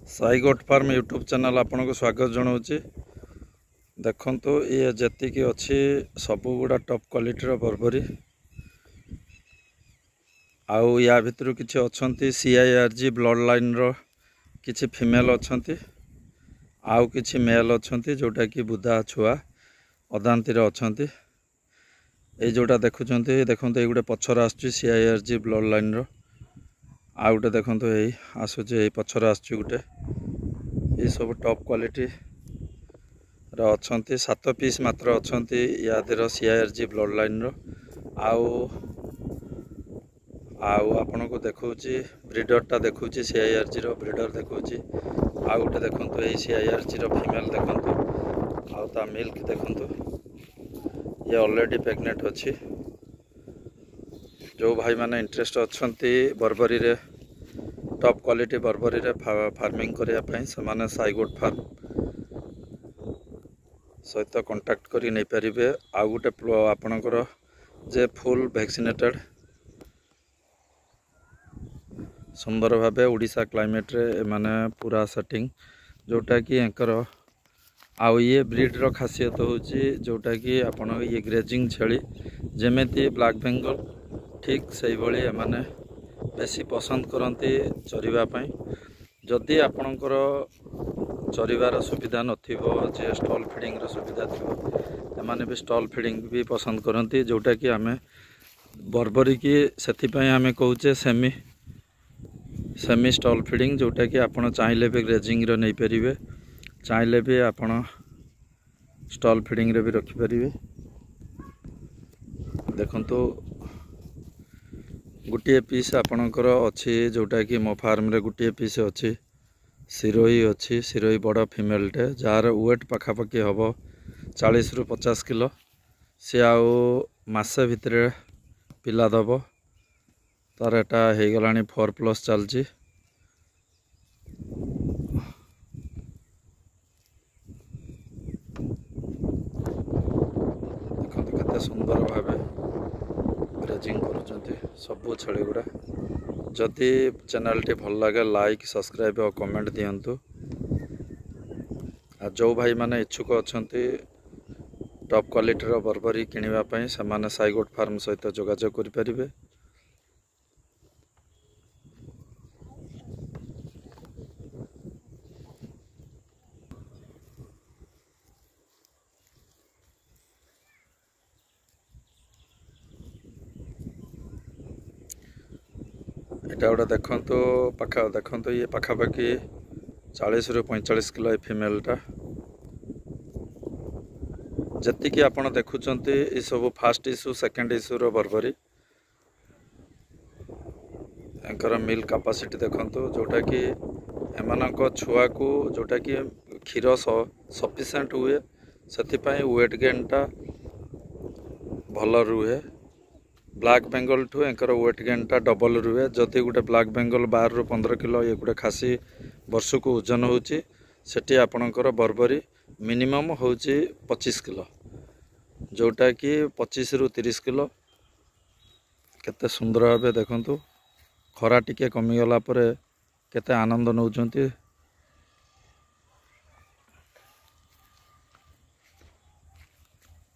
Sai goat farm YouTube channel आपन को स्वागत जनाऊँगी। देखो ये जी अच्छी सबू गुड़ा टॉप क्वालिटी बर्बरी आउ या भितर किसी अच्छा CIRG ब्लड लाइन रो किसी फीमेल अच्छा आउ किसी मेल अच्छा जोटा कि बुधा छुआ अदांती अच्छा ये जोटा देखुं देखो ये गोटे पछर आसुची CIRG ब्लड लाइन रो आउ गोटे देखो यही आसूचे पछर आसुची गोटे ये सब टॉप क्वालिटी अच्छा 7 पीस मात्र अच्छा यादर CIRG ब्लड लाइन रो आउ आपण को देखुची ब्रीडरटा देखुची CIRG रो ब्रीडर देखुची आउ गोटे देखो यही CIRG रो फीमेल देखो आउ ता मिल्क देखो ये ऑलरेडी प्रेग्नेंट अच्छी। जो भाई माने इंटरेस्ट अच्छा बर्बरी रे टॉप क्वालिटी बर्बरी रे फार्मिंग करने से साई गोट फार्म सहित कांटेक्ट करी नहीं पारे। आउ गोटे आपणकर जे फुल वैक्सीनेटेड सुंदर भावे उड़ीसा क्लाइमेट रे माने पूरा सेटिंग जोटा कि एंकर आउ ये ब्रीड रो खासियत होची जोटा कि आपण ये ग्रेजिंग छेली जेमेती ब्लैक बेंगल ठीक से भाई माने बेसी पसंद करती चरिबा पई। जदि आपणकर चरिबार सुविधा नथिबो जे स्टॉल फीडिंग रो सुविधा थिबो एमाने भी स्टॉल फीडिंग भी पसंद करती जोटा कि आमे बर्बरी की सेथि पई आमे कहूचे सेमी स्टॉल फीडिंग जोटा कि आपण चाहिले भी ग्रेजिंग रो नहीं परिबे चाहिले भी आपण स्टॉल फीडिंग रे भी रखि परिबे। देखंतु गोटे पीस आपणकर अच्छी जोटा कि मो फार्म रे गोटे पीस अच्छी सिरोही अच्छी सिरोही बड़ फीमेलटे जार वेट पखापाखि हम 40 ରୁ 50 किलो सी आउ मासे भितर पिला दब तार एटा हो गलानी 4+ चलची। देखो केते सुंदर भावे ग्रेजिंग करुचंती सबू छेली गुड़ा। जदि चैनल टी भल लगे लाइक सब्सक्राइब और कमेंट दिंतु। जो भाई माने इच्छुक अच्छा टॉप क्वालिटी रो बर्बरी किनिबा से साई गोट फार्म सहित जोगाजोग करि परिबे। एटा गोटे देखंतु देखंतु ये पखापाखि 40 ରୁ 45 किलो ए फीमेलटा जति कि आपण देखुचंती ये सब फास्ट इश्यू सेकंड इश्यू रो बर्बरी एंकर मिल्क कैपेसिटी देखंतु जोटा कि एमानक छुआ को जोटा कि क्षीर सफिशिएंट हुए सेति पई वेट गेन टा भल रुहे। ब्लैक बेंगल ठू एंकर वेट गेन टा डबल रुहे। जदि गोटे ब्लैक बेंगल 12 ରୁ 15 किलो ये गोटे खासी वर्ष को ओजन होची सेठी आपणकर बर्बरी मिनिमम होची 25 किलो जोटा कि 25 ରୁ 30 किलो। केते सुंदर भावे देखंतु खरा टिके कमीगला परे केते आनंद नौचंती।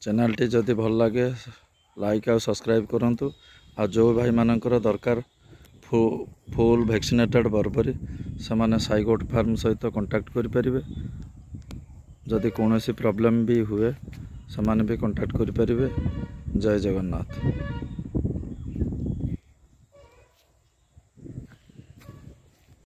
चैनल टी जदि भल लगे लाइक और सब्सक्राइब करंतु। आ जो भाई मानकर दरकार फुल वैक्सीनेटेड बर्बरी से साई गोट फार्म सहित कांटेक्ट करि परिबे। जदि कौन सी प्रॉब्लम भी हुए से भी कांटेक्ट करि परिबे। जय जगन्नाथ।